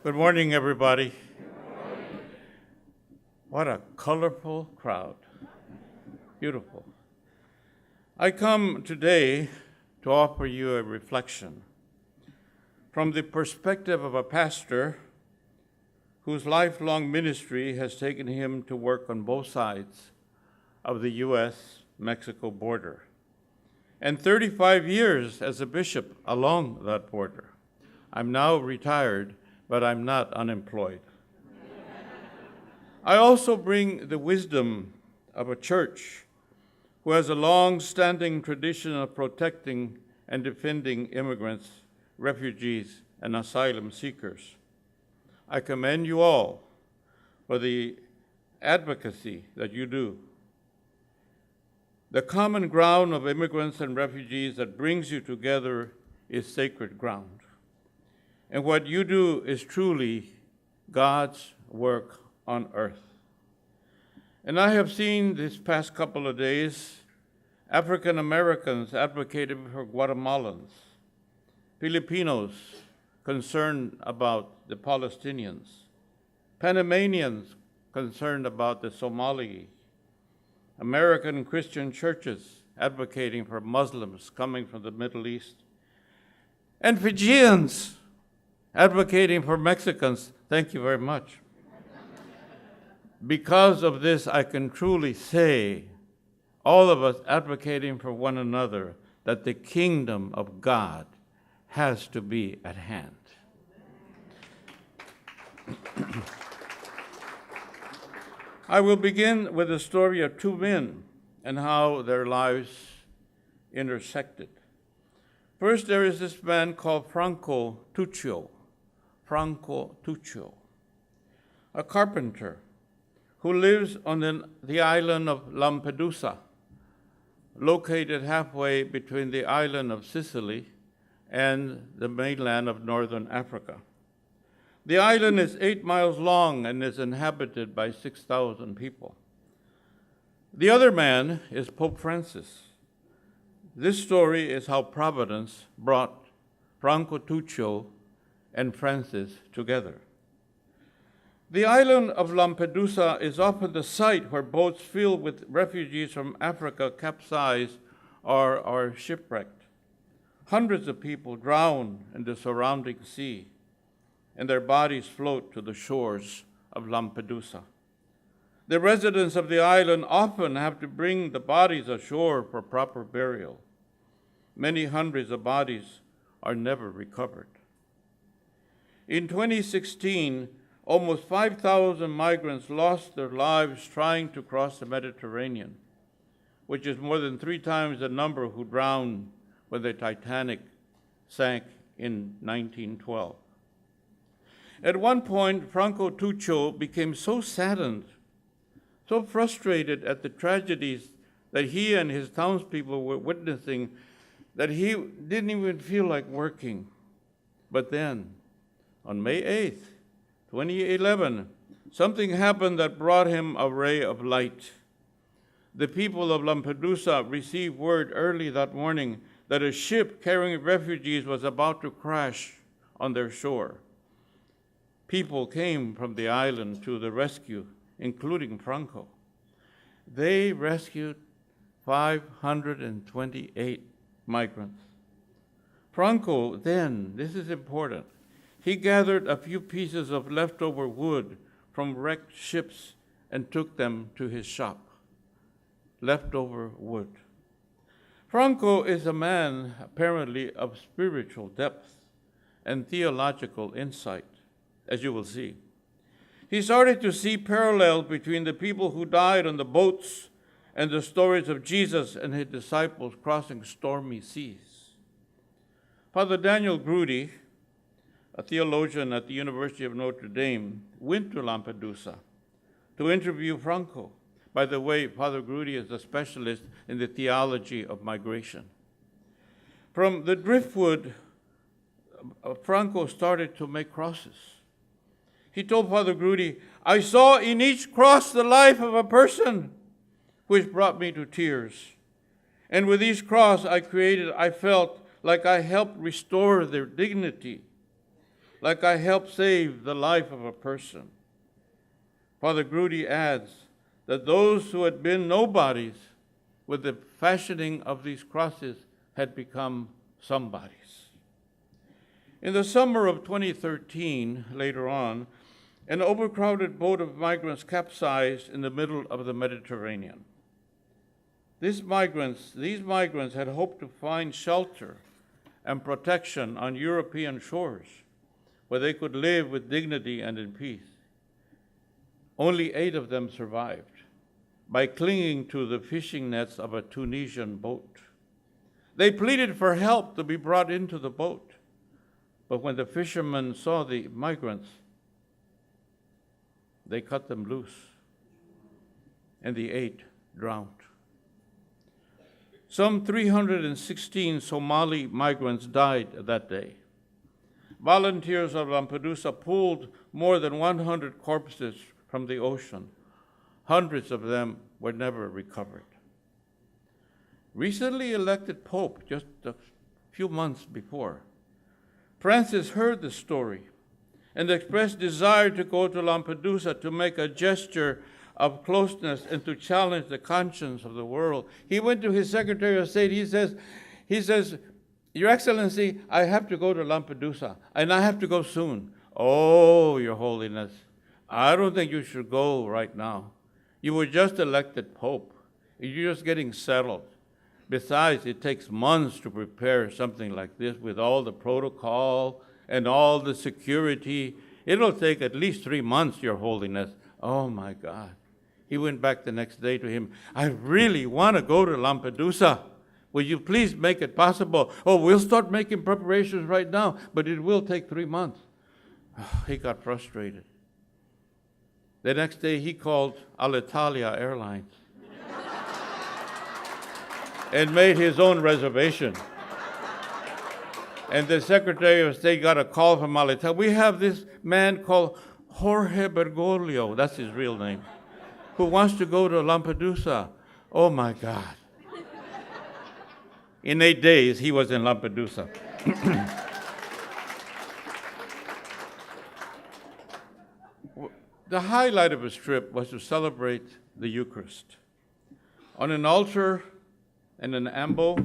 Good morning, everybody. What a colorful crowd. Beautiful. I come today to offer you a reflection from the perspective of a pastor whose lifelong ministry has taken him to work on both sides of the U.S.-Mexico border, and 35 years as a bishop along that border. I'm now retired, but I'm not unemployed. I also bring the wisdom of a church who has a long-standing tradition of protecting and defending immigrants, refugees, and asylum seekers. I commend you all for the advocacy that you do. The common ground of immigrants and refugees that brings you together is sacred ground. And what you do is truly God's work on earth. And I have seen this past couple of days, African Americans advocating for Guatemalans, Filipinos concerned about the Palestinians, Panamanians concerned about the Somali, American Christian churches advocating for Muslims coming from the Middle East, and Fijians advocating for Mexicans. Thank you very much. Because of this, I can truly say, all of us advocating for one another, that the kingdom of God has to be at hand. I will begin with the story of two men and how their lives intersected. First, there is this man called Franco Tuccio, a carpenter who lives on the island of Lampedusa, located halfway between the island of Sicily and the mainland of northern Africa. The island is 8 miles long and is inhabited by 6,000 people. The other man is Pope Francis. This story is how Providence brought Franco Tuccio and Francis together. The island of Lampedusa is often the site where boats filled with refugees from Africa capsize or are shipwrecked. Hundreds of people drown in the surrounding sea, and their bodies float to the shores of Lampedusa. The residents of the island often have to bring the bodies ashore for proper burial. Many hundreds of bodies are never recovered. In 2016, almost 5,000 migrants lost their lives trying to cross the Mediterranean, which is more than 3 times the number who drowned when the Titanic sank in 1912. At one point, Franco Tuccio became so saddened, so frustrated at the tragedies that he and his townspeople were witnessing that he didn't even feel like working. But then, on May 8th, 2011, something happened that brought him a ray of light. The people of Lampedusa received word early that morning that a ship carrying refugees was about to crash on their shore. People came from the island to the rescue, including Franco. They rescued 528 migrants. Franco then, this is important, he gathered a few pieces of leftover wood from wrecked ships and took them to his shop. Leftover wood. Franco is a man apparently of spiritual depth and theological insight, as you will see. He started to see parallels between the people who died on the boats and the stories of Jesus and his disciples crossing stormy seas. Father Daniel Grudy, a theologian at the University of Notre Dame, went to Lampedusa to interview Franco. By the way, Father Grudy is a specialist in the theology of migration. From the driftwood, Franco started to make crosses. He told Father Grudy, "I saw in each cross the life of a person, which brought me to tears. And with each cross I felt like I helped restore their dignity. like I helped save the life of a person. Father Grudy adds that those who had been nobodies with the fashioning of these crosses had become somebodies. In the summer of 2013, later on, an overcrowded boat of migrants capsized in the middle of the Mediterranean. These migrants had hoped to find shelter and protection on European shores, where they could live with dignity and in peace. Only 8 of them survived by clinging to the fishing nets of a Tunisian boat. They pleaded for help to be brought into the boat, but when the fishermen saw the migrants, they cut them loose, and the 8 drowned. Some 316 Somali migrants died that day. Volunteers of Lampedusa pulled more than 100 corpses from the ocean. Hundreds of them were never recovered. Recently elected Pope, just a few months before, Francis heard the story and expressed desire to go to Lampedusa to make a gesture of closeness and to challenge the conscience of the world. He went to his Secretary of State. He says, Your Excellency, I have to go to Lampedusa, and I have to go soon. Oh, Your Holiness, I don't think you should go right now. You were just elected Pope. You're just getting settled. Besides, it takes months to prepare something like this with all the protocol and all the security. It'll take at least 3 months, Your Holiness. Oh, my God. He went back the next day to him. I really want to go to Lampedusa. Will you please make it possible? Oh, we'll start making preparations right now, but it will take 3 months. Oh, he got frustrated. The next day, he called Alitalia Airlines and made his own reservation. And the Secretary of State got a call from Alitalia. We have this man called Jorge Bergoglio, that's his real name, who wants to go to Lampedusa. Oh, my God. In 8 days, he was in Lampedusa. The highlight of his trip was to celebrate the Eucharist. On an altar and an ambo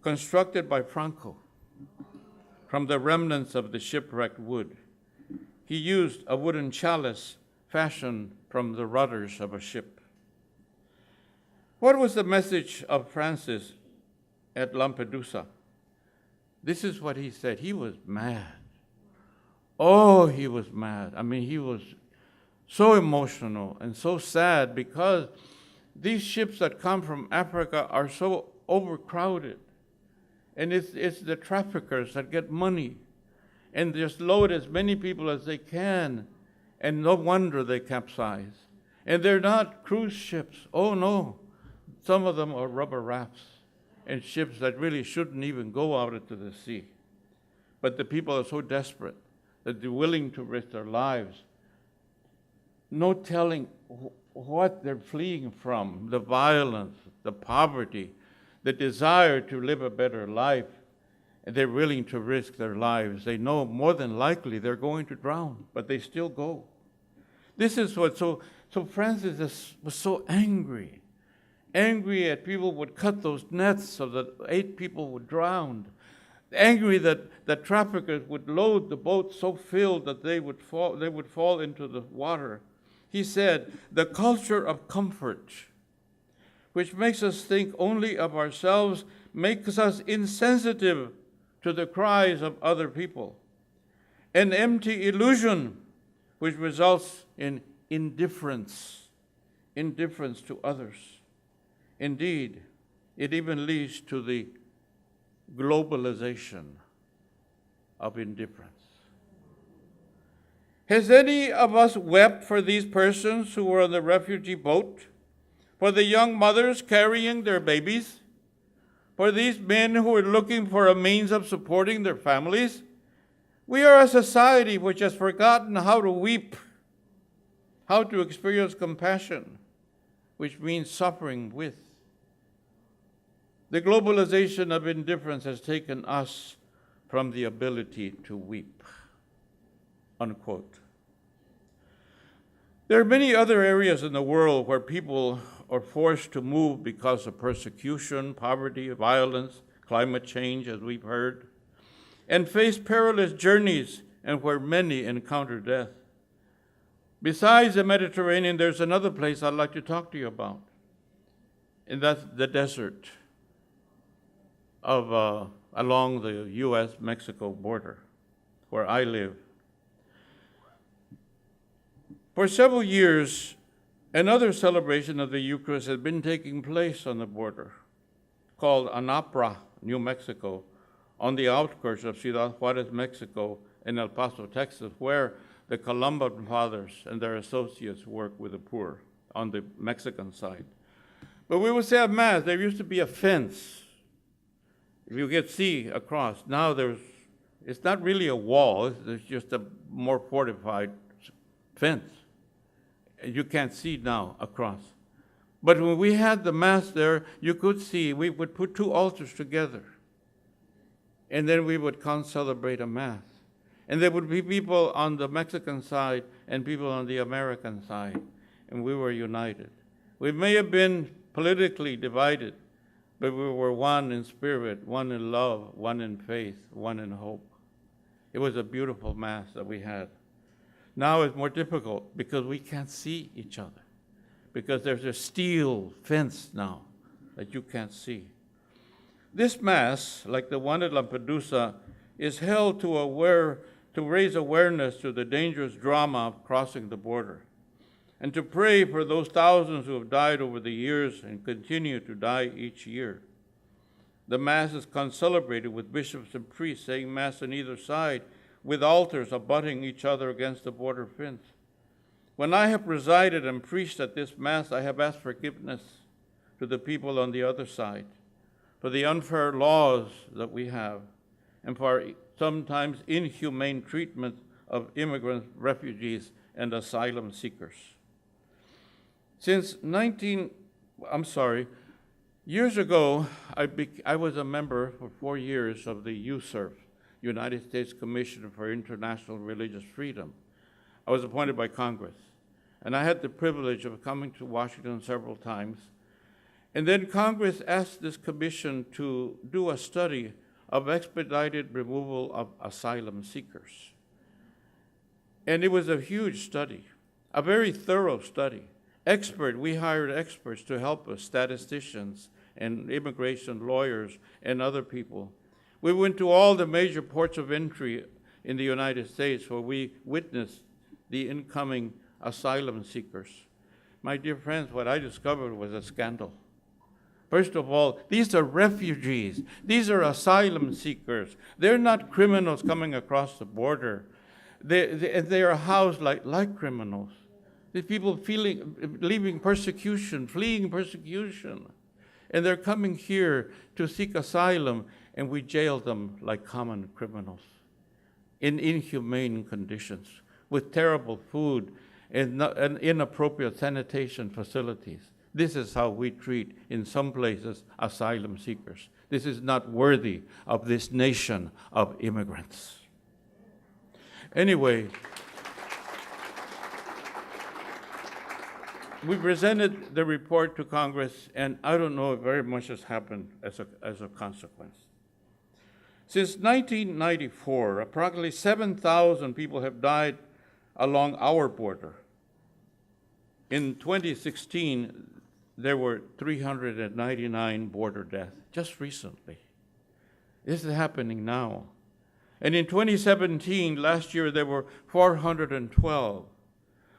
constructed by Franco from the remnants of the shipwrecked wood, he used a wooden chalice fashioned from the rudders of a ship. What was the message of Francis at Lampedusa? This is what he said. He was mad. Oh, he was mad. I mean, he was so emotional and so sad because these ships that come from Africa are so overcrowded. And it's the traffickers that get money and just load as many people as they can. And no wonder they capsize. And they're not cruise ships. Oh, no. Some of them are rubber rafts and ships that really shouldn't even go out into the sea. But the people are so desperate that they're willing to risk their lives. No telling what they're fleeing from, the violence, the poverty, the desire to live a better life. And they're willing to risk their lives. They know more than likely they're going to drown, but they still go. This is what, so Francis was so angry at people would cut those nets so that 8 people would drown. Angry that traffickers would load the boat so filled that they would fall into the water. He said, the culture of comfort, which makes us think only of ourselves, makes us insensitive to the cries of other people. An empty illusion which results in indifference to others. Indeed, it even leads to the globalization of indifference. Has any of us wept for these persons who were on the refugee boat? For the young mothers carrying their babies? For these men who are looking for a means of supporting their families? We are a society which has forgotten how to weep, how to experience compassion, which means suffering with. The globalization of indifference has taken us from the ability to weep, unquote. There are many other areas in the world where people are forced to move because of persecution, poverty, violence, climate change, as we've heard, and face perilous journeys and where many encounter death. Besides the Mediterranean, there's another place I'd like to talk to you about, and that's the desert of along the U.S.-Mexico border, where I live. For several years, another celebration of the Eucharist has been taking place on the border, called Anapra, New Mexico, on the outskirts of Ciudad Juarez, Mexico, and El Paso, Texas, where the Columban Fathers and their associates work with the poor on the Mexican side. But we would say at Mass, there used to be a fence. If you could see across, now it's not really a wall, it's just a more fortified fence. You can't see now across. But when we had the Mass there, you could see, we would put two altars together. And then we would celebrate a Mass. And there would be people on the Mexican side and people on the American side. And we were united. We may have been politically divided, but we were one in spirit, one in love, one in faith, one in hope. It was a beautiful Mass that we had. Now it's more difficult because we can't see each other, because there's a steel fence now that you can't see. This Mass, like the one at Lampedusa, is held to raise awareness to the dangerous drama of crossing the border, and to pray for those thousands who have died over the years and continue to die each year. The Mass is concelebrated with bishops and priests saying Mass on either side, with altars abutting each other against the border fence. When I have presided and preached at this Mass, I have asked forgiveness to the people on the other side for the unfair laws that we have and for sometimes inhumane treatment of immigrants, refugees, and asylum seekers. Years ago, I was a member for 4 years of the USERF, United States Commission for International Religious Freedom. I was appointed by Congress, and I had the privilege of coming to Washington several times. And then Congress asked this commission to do a study of expedited removal of asylum seekers. And it was a huge study, a very thorough study. We hired experts to help us, statisticians and immigration lawyers and other people. We went to all the major ports of entry in the United States where we witnessed the incoming asylum seekers. My dear friends, what I discovered was a scandal. First of all, these are refugees. These are asylum seekers. They're not criminals coming across the border. They are housed like criminals. These people leaving persecution, fleeing persecution. And they're coming here to seek asylum, and we jail them like common criminals in inhumane conditions, with terrible food and inappropriate sanitation facilities. This is how we treat, in some places, asylum seekers. This is not worthy of this nation of immigrants. Anyway, we presented the report to Congress, and I don't know if very much has happened as a consequence. Since 1994, approximately 7,000 people have died along our border. In 2016, there were 399 border deaths, just recently. This is happening now. And in 2017, last year, there were 412.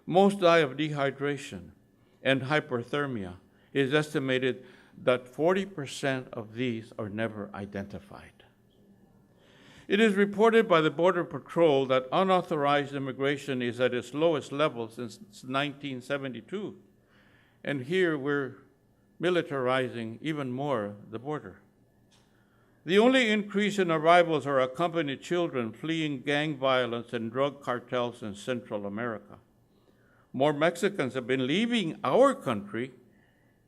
Most die of dehydration and hyperthermia. It is estimated that 40% of these are never identified. It is reported by the Border Patrol that unauthorized immigration is at its lowest level since 1972. And here we're militarizing even more the border. The only increase in arrivals are accompanied children fleeing gang violence and drug cartels in Central America. More Mexicans have been leaving our country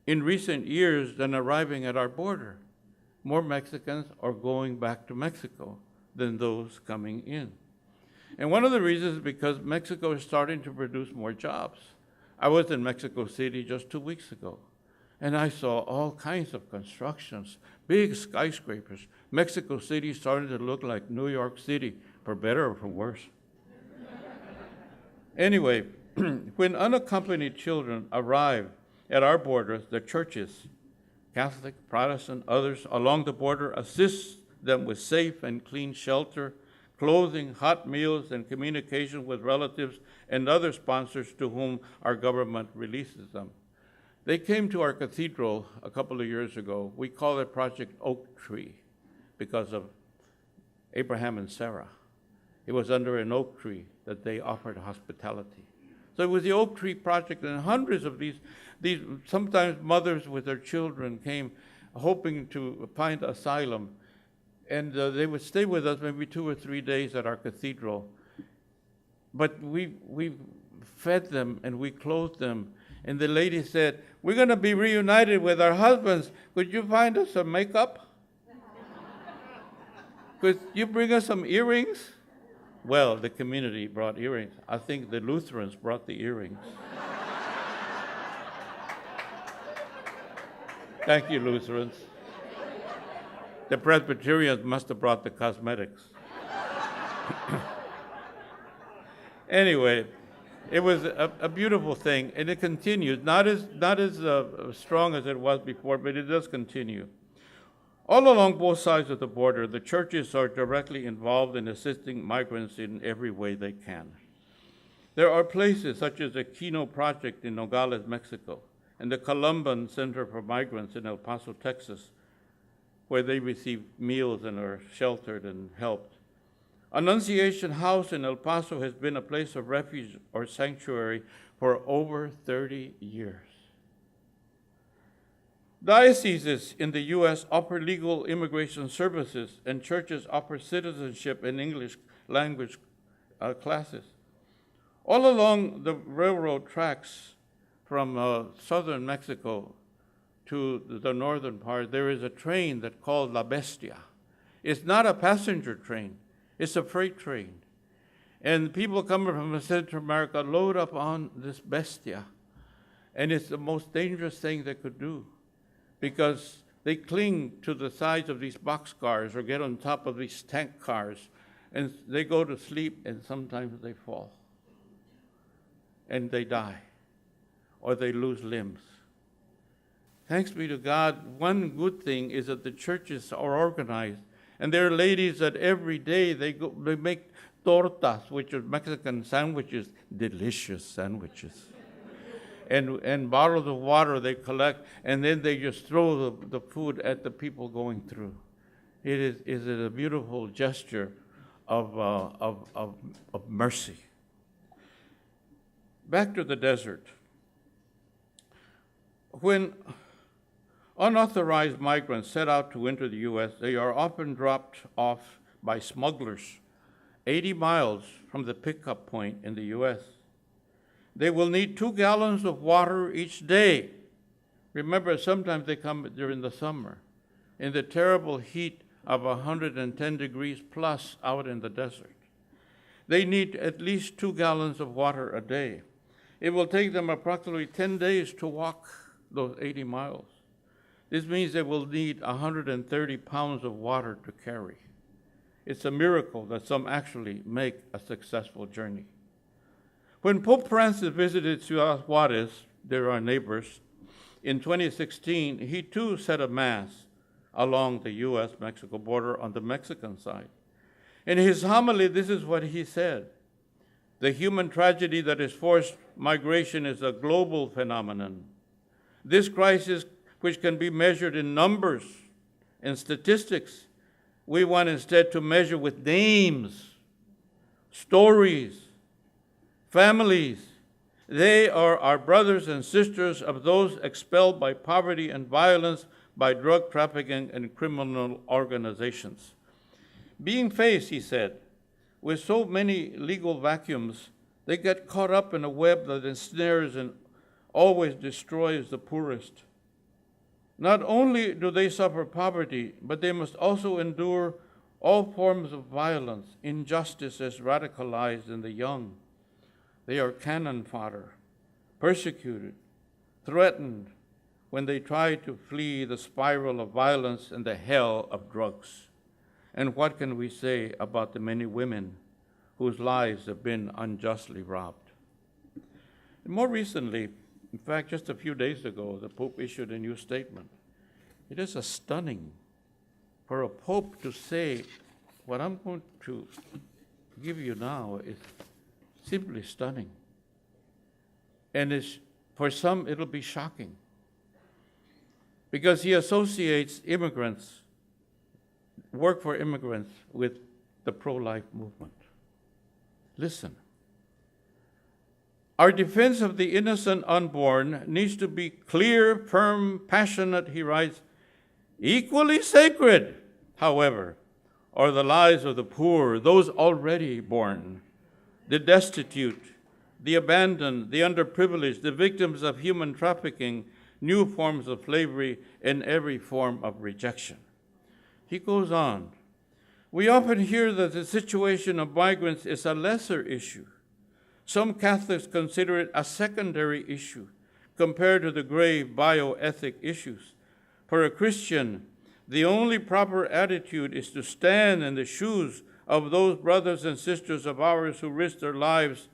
in recent years than arriving at our border. More Mexicans are going back to Mexico than those coming in. And one of the reasons is because Mexico is starting to produce more jobs. I was in Mexico City just 2 weeks ago, and I saw all kinds of constructions, big skyscrapers. Mexico City started to look like New York City, for better or for worse. Anyway, when unaccompanied children arrive at our borders, the churches, Catholic, Protestant, others along the border assist them with safe and clean shelter, clothing, hot meals, and communication with relatives and other sponsors to whom our government releases them. They came to our cathedral a couple of years ago. We call it Project Oak Tree because of Abraham and Sarah. It was under an oak tree that they offered hospitality. So it was the Oak Tree Project, and hundreds of these sometimes mothers with their children came hoping to find asylum. And they would stay with us maybe 2 or 3 days at our cathedral. But we fed them and we clothed them. And the lady said, "We're going to be reunited with our husbands. Could you find us some makeup? Could you bring us some earrings?" Well, the community brought earrings. I think the Lutherans brought the earrings. Thank you, Lutherans. The Presbyterians must have brought the cosmetics. Anyway, it was a beautiful thing, and it continues. Not as strong as it was before, but it does continue. All along both sides of the border, the churches are directly involved in assisting migrants in every way they can. There are places such as the Kino Project in Nogales, Mexico, and the Columban Center for Migrants in El Paso, Texas, where they receive meals and are sheltered and helped. Annunciation House in El Paso has been a place of refuge or sanctuary for over 30 years. Dioceses in the U.S. offer legal immigration services, and churches offer citizenship and English language classes. All along the railroad tracks from southern Mexico to the northern part, there is a train that's called La Bestia. It's not a passenger train, it's a freight train. And people coming from Central America load up on this Bestia. And it's the most dangerous thing they could do, because they cling to the sides of these boxcars or get on top of these tank cars, and they go to sleep, and sometimes they fall. And they die, or they lose limbs. Thanks be to God, one good thing is that the churches are organized, and there are ladies that every day they make tortas, which are Mexican sandwiches, delicious sandwiches. And bottles of water they collect, and then they just throw the food at the people going through. It is a beautiful gesture of mercy. Back to the desert. When unauthorized migrants set out to enter the U.S., they are often dropped off by smugglers 80 miles from the pickup point in the U.S. They will need 2 gallons of water each day. Remember, sometimes they come during the summer, in the terrible heat of 110 degrees plus out in the desert. They need at least 2 gallons of water a day. It will take them approximately 10 days to walk those 80 miles. This means they will need 130 pounds of water to carry. It's a miracle that some actually make a successful journey. When Pope Francis visited Ciudad Juarez, they're our neighbors, in 2016, he too said a mass along the U.S.-Mexico border on the Mexican side. In his homily, this is what he said: "The human tragedy that is forced migration is a global phenomenon. This crisis, which can be measured in numbers and statistics, we want instead to measure with names, stories, families. They are our brothers and sisters of those expelled by poverty and violence, by drug trafficking and criminal organizations. Being faced," he said, "with so many legal vacuums, they get caught up in a web that ensnares and always destroys the poorest. Not only do they suffer poverty, but they must also endure All forms of violence, injustice is radicalized in the young. They are cannon fodder, persecuted, threatened when they try to flee the spiral of violence and the hell of drugs. And what can we say about the many women whose lives have been unjustly robbed? And more recently, in fact, just a few days ago, the Pope issued a new statement. It is stunning for a Pope to say, what I'm going to give you now is simply stunning. And for some, it'll be shocking, because he associates immigrants, work for immigrants, with the pro-life movement. Listen. Our defense of the innocent unborn needs to be clear, firm, passionate, he writes. Equally sacred, however, are the lives of the poor, those already born, the destitute, the abandoned, the underprivileged, the victims of human trafficking, new forms of slavery, and every form of rejection. He goes on. We often hear that the situation of migrants is a lesser issue. Some Catholics consider it a secondary issue compared to the grave bioethic issues. For a Christian, the only proper attitude is to stand in the shoes of those brothers and sisters of ours who risk their lives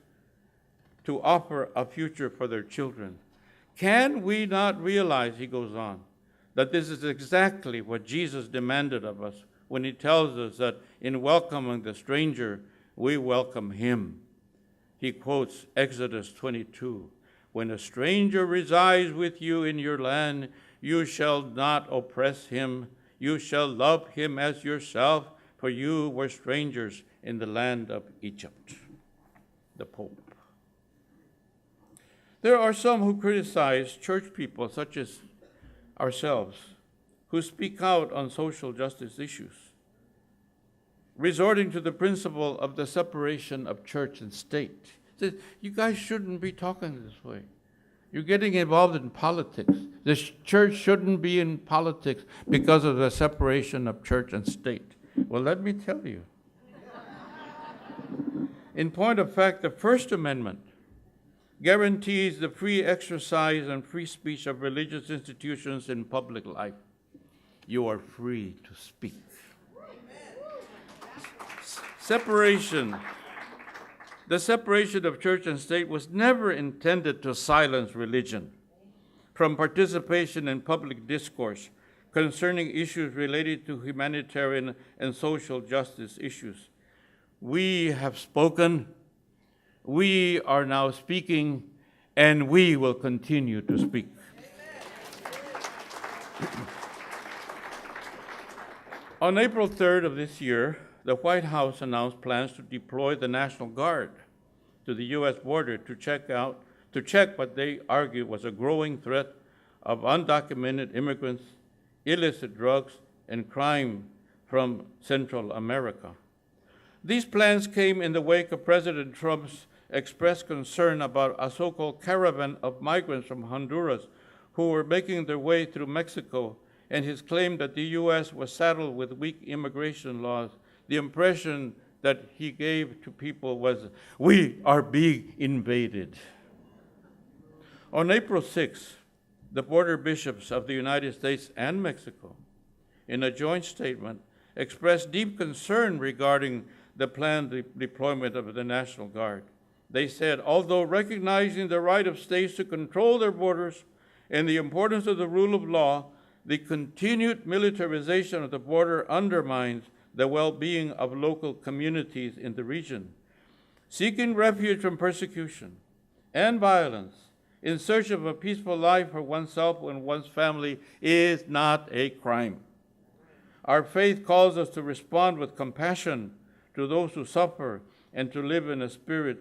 to offer a future for their children. Can we not realize, he goes on, that this is exactly what Jesus demanded of us when he tells us that in welcoming the stranger, we welcome him. He quotes Exodus 22, when a stranger resides with you in your land, you shall not oppress him. You shall love him as yourself, for you were strangers in the land of Egypt. The Pope. There are some who criticize church people, such as ourselves, who speak out on social justice issues, resorting to the principle of the separation of church and state. Says, you guys shouldn't be talking this way. You're getting involved in politics. The church shouldn't be in politics because of the separation of church and state. Well, let me tell you. In point of fact, the First Amendment guarantees the free exercise and free speech of religious institutions in public life. You are free to speak. The separation of church and state was never intended to silence religion from participation in public discourse concerning issues related to humanitarian and social justice issues. We have spoken, we are now speaking, and we will continue to speak. On April 3rd of this year, the White House announced plans to deploy the National Guard to the U.S. border to check what they argue was a growing threat of undocumented immigrants, illicit drugs, and crime from Central America. These plans came in the wake of President Trump's expressed concern about a so-called caravan of migrants from Honduras who were making their way through Mexico, and his claim that the U.S. was saddled with weak immigration laws. The impression that he gave to people was, we are being invaded. On April 6th, the border bishops of the United States and Mexico, in a joint statement, expressed deep concern regarding the planned deployment of the National Guard. They said, although recognizing the right of states to control their borders and the importance of the rule of law, the continued militarization of the border undermines the well-being of local communities in the region. Seeking refuge from persecution and violence in search of a peaceful life for oneself and one's family is not a crime. Our faith calls us to respond with compassion to those who suffer and to live in a spirit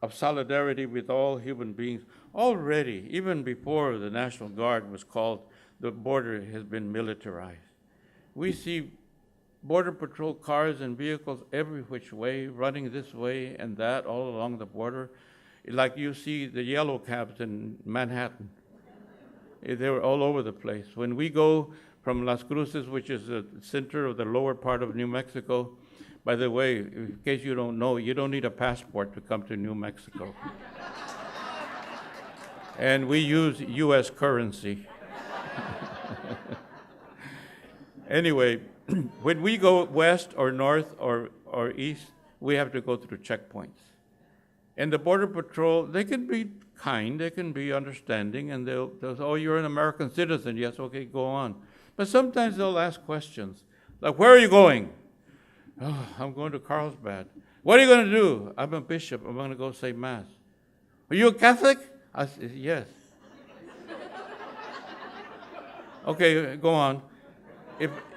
of solidarity with all human beings. Already, even before the National Guard was called, the border has been militarized. We see Border Patrol cars and vehicles every which way, running this way and that all along the border, like you see the yellow cabs in Manhattan. They were all over the place. When we go from Las Cruces, which is the center of the lower part of New Mexico. By the way, in case you don't know, you don't need a passport to come to New Mexico. And we use U.S. currency. Anyway, when we go west or north or east, we have to go through checkpoints. And the Border Patrol, they can be kind, they can be understanding, and they'll say, oh, you're an American citizen. Yes, okay, go on. But sometimes they'll ask questions, like, where are you going? Oh, I'm going to Carlsbad. What are you going to do? I'm a bishop. I'm going to go say Mass. Are you a Catholic? I said, yes. Okay, go on.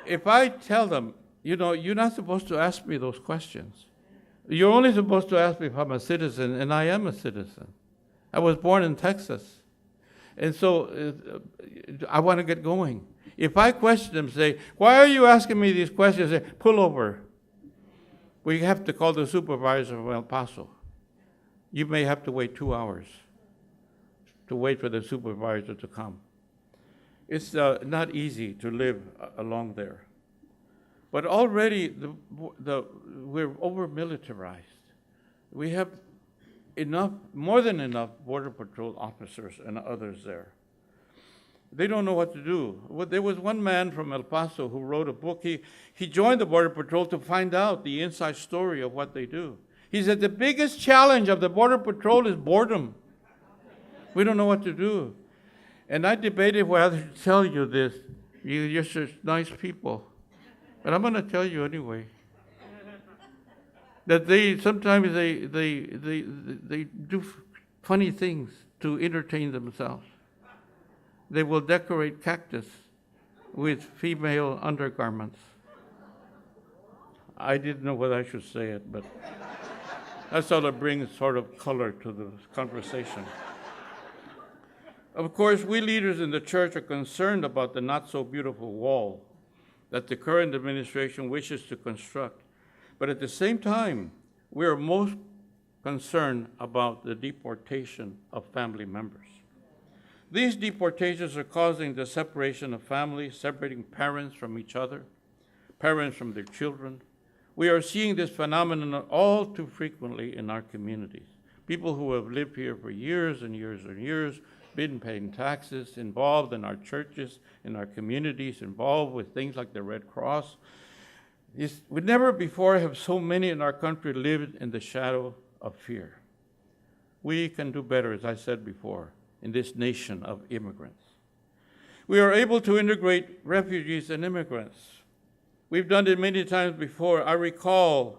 If I tell them, you know, you're not supposed to ask me those questions. You're only supposed to ask me if I'm a citizen, and I am a citizen. I was born in Texas. And so I want to get going. If I question them, say, why are you asking me these questions? Say, pull over. We have to call the supervisor from El Paso. You may have to wait 2 hours to wait for the supervisor to come. It's not easy to live along there. But already we're over-militarized. We have enough, more than enough Border Patrol officers and others there. They don't know what to do. There was one man from El Paso who wrote a book. He joined the Border Patrol to find out the inside story of what they do. He said the biggest challenge of the Border Patrol is boredom. We don't know what to do. And I debated whether to tell you this. You're such nice people. But I'm going to tell you anyway. That sometimes they do funny things to entertain themselves. They will decorate cactus with female undergarments. I didn't know whether I should say it, but that sort of brings sort of color to the conversation. Of course, we leaders in the church are concerned about the not-so-beautiful wall that the current administration wishes to construct. But at the same time, we are most concerned about the deportation of family members. These deportations are causing the separation of families, separating parents from each other, parents from their children. We are seeing this phenomenon all too frequently in our communities. People who have lived here for years and years and years, been paying taxes, involved in our churches, in our communities, involved with things like the Red Cross. We never before have so many in our country lived in the shadow of fear. We can do better, as I said before, in this nation of immigrants. We are able to integrate refugees and immigrants. We've done it many times before. I recall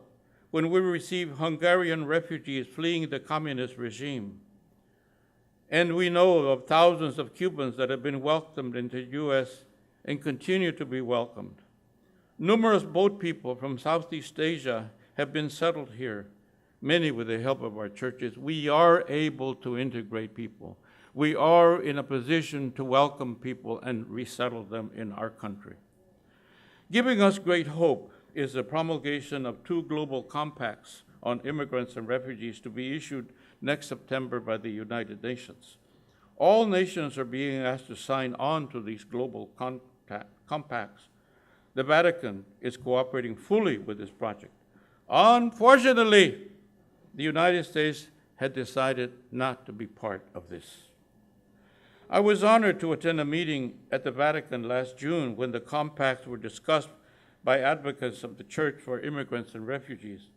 when we received Hungarian refugees fleeing the communist regime. And we know of thousands of Cubans that have been welcomed into the U.S. and continue to be welcomed. Numerous boat people from Southeast Asia have been settled here, many with the help of our churches. We are able to integrate people. We are in a position to welcome people and resettle them in our country. Giving us great hope is the promulgation of 2 global compacts on immigrants and refugees to be issued next September by the United Nations. All nations are being asked to sign on to these global compacts. The Vatican is cooperating fully with this project. Unfortunately, the United States had decided not to be part of this. I was honored to attend a meeting at the Vatican last June when the compacts were discussed by advocates of the Church for immigrants and refugees.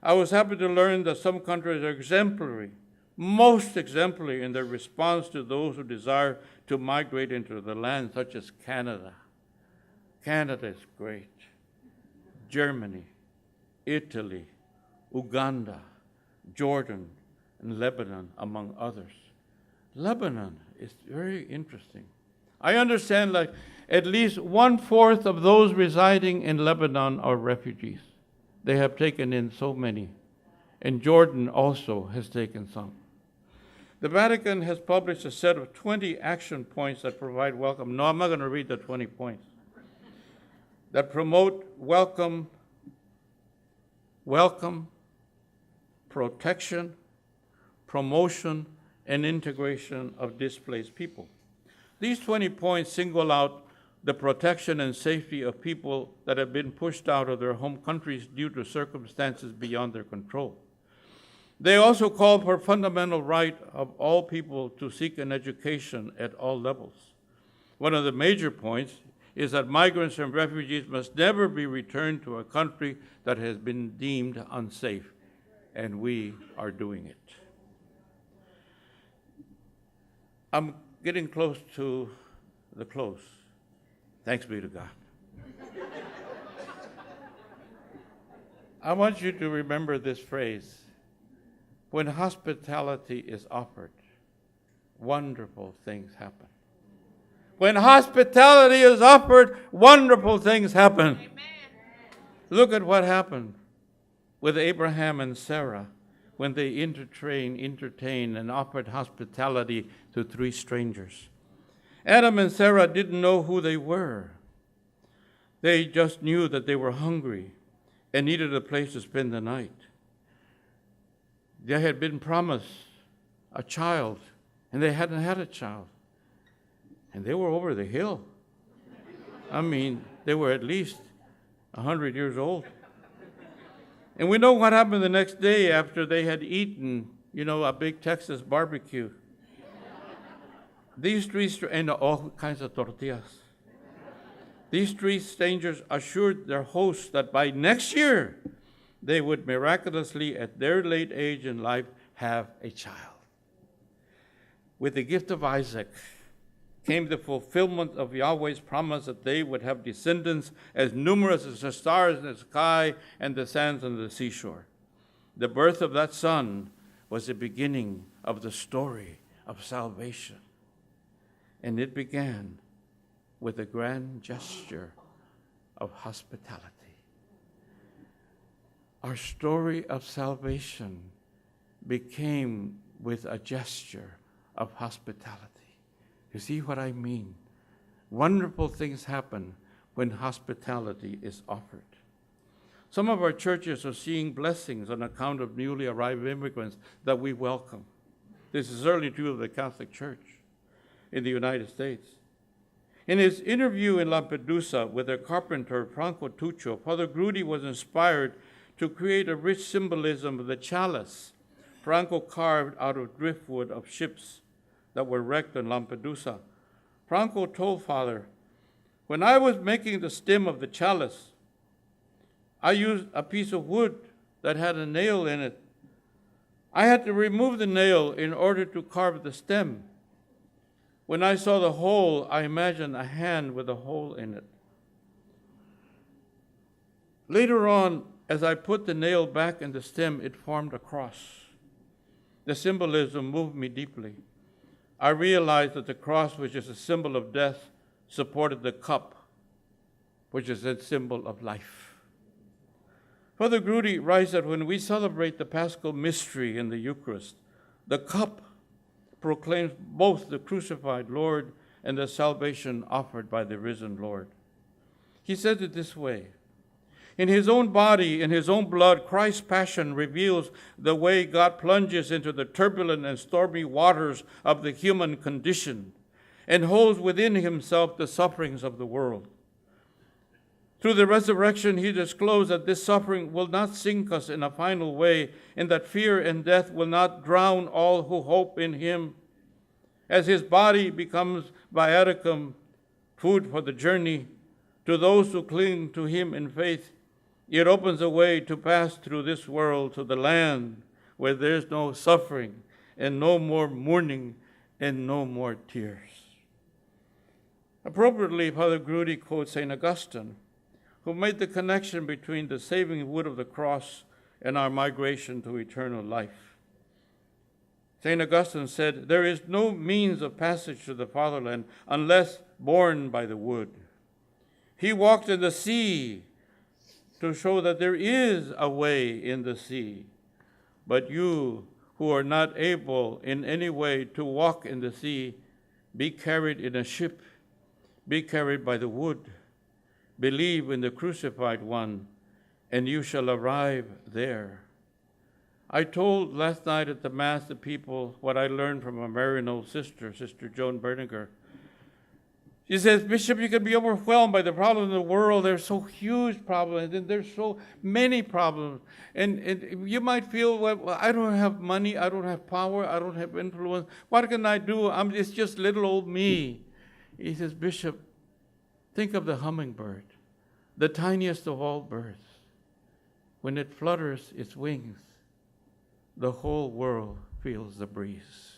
I was happy to learn that some countries are exemplary, most exemplary in their response to those who desire to migrate into the land, such as Canada. Canada is great. Germany, Italy, Uganda, Jordan, and Lebanon, among others. Lebanon is very interesting. I understand like at least 1/4 of those residing in Lebanon are refugees. They have taken in so many. And Jordan also has taken some. The Vatican has published a set of 20 action points that provide welcome. No, I'm not going to read the 20 points. That promote welcome, protection, promotion, and integration of displaced people. These 20 points single out the protection and safety of people that have been pushed out of their home countries due to circumstances beyond their control. They also call for fundamental right of all people to seek an education at all levels. One of the major points is that migrants and refugees must never be returned to a country that has been deemed unsafe, and we are doing it. I'm getting close to the close. Thanks be to God. I want you to remember this phrase. When hospitality is offered, wonderful things happen. When hospitality is offered, wonderful things happen. Amen. Look at what happened with Abraham and Sarah when they entertained and offered hospitality to 3 strangers. Adam and Sarah didn't know who they were. They just knew that they were hungry and needed a place to spend the night. They had been promised a child, and they hadn't had a child. And they were over the hill. I mean, they were at least 100 years old. And we know what happened the next day after they had eaten, a big Texas barbecue. These 3 and all kinds of tortillas. These 3 strangers assured their hosts that by next year, they would miraculously, at their late age in life, have a child. With the gift of Isaac came the fulfillment of Yahweh's promise that they would have descendants as numerous as the stars in the sky and the sands on the seashore. The birth of that son was the beginning of the story of salvation. And it began with a grand gesture of hospitality. Our story of salvation became with a gesture of hospitality. You see what I mean? Wonderful things happen when hospitality is offered. Some of our churches are seeing blessings on account of newly arrived immigrants that we welcome. This is certainly true of the Catholic Church in the United States. In his interview in Lampedusa with their carpenter, Franco Tuccio, Father Grudi was inspired to create a rich symbolism of the chalice Franco carved out of driftwood of ships that were wrecked in Lampedusa. Franco told Father, when I was making the stem of the chalice, I used a piece of wood that had a nail in it. I had to remove the nail in order to carve the stem. When I saw the hole, I imagined a hand with a hole in it. Later on, as I put the nail back in the stem, it formed a cross. The symbolism moved me deeply. I realized that the cross, which is a symbol of death, supported the cup, which is a symbol of life. Father Grudi writes that when we celebrate the Paschal mystery in the Eucharist, the cup proclaims both the crucified Lord and the salvation offered by the risen Lord. He says it this way, in his own body, in his own blood, Christ's passion reveals the way God plunges into the turbulent and stormy waters of the human condition and holds within himself the sufferings of the world. Through the resurrection, he disclosed that this suffering will not sink us in a final way, and that fear and death will not drown all who hope in him. As his body becomes viaticum, food for the journey, to those who cling to him in faith, it opens a way to pass through this world to the land where there's no suffering and no more mourning and no more tears. Appropriately, Father Grudi quotes St. Augustine, who made the connection between the saving wood of the cross and our migration to eternal life. St. Augustine said, there is no means of passage to the fatherland unless borne by the wood. He walked in the sea to show that there is a way in the sea. But you who are not able in any way to walk in the sea, be carried in a ship, be carried by the wood. Believe in the crucified one, and you shall arrive there. I told last night at the Mass the people what I learned from a Marian old sister, Sister Joan Berninger. She says, Bishop, you can be overwhelmed by the problems of the world. They're so huge problems, and there's so many problems. And you might feel, well, I don't have money, I don't have power, I don't have influence. What can I do? It's just little old me. He says, Bishop, think of the hummingbird, the tiniest of all birds. When it flutters its wings, the whole world feels the breeze.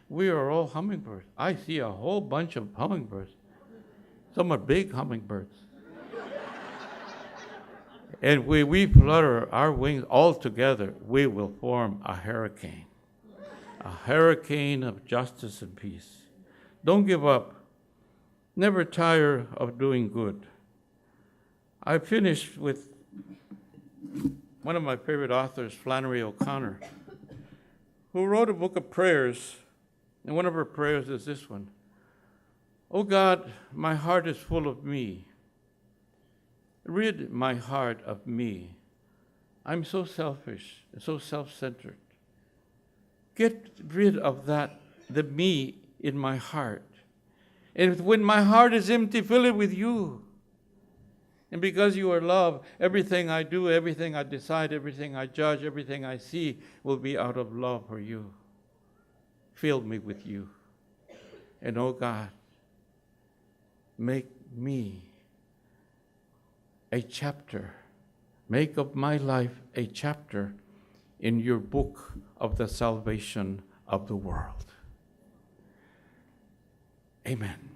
We are all hummingbirds. I see a whole bunch of hummingbirds. Some are big hummingbirds. And when we flutter our wings all together, we will form a hurricane of justice and peace. Don't give up. Never tire of doing good. I finished with one of my favorite authors, Flannery O'Connor, who wrote a book of prayers. And one of her prayers is this one. Oh God, my heart is full of me. Rid my heart of me. I'm so selfish and so self-centered. Get rid of that, the me in my heart. And when my heart is empty, fill it with you. And because you are love, everything I do, everything I decide, everything I judge, everything I see will be out of love for you. Fill me with you. And oh God, make me a chapter. Make of my life a chapter in your book of the salvation of the world. Amen.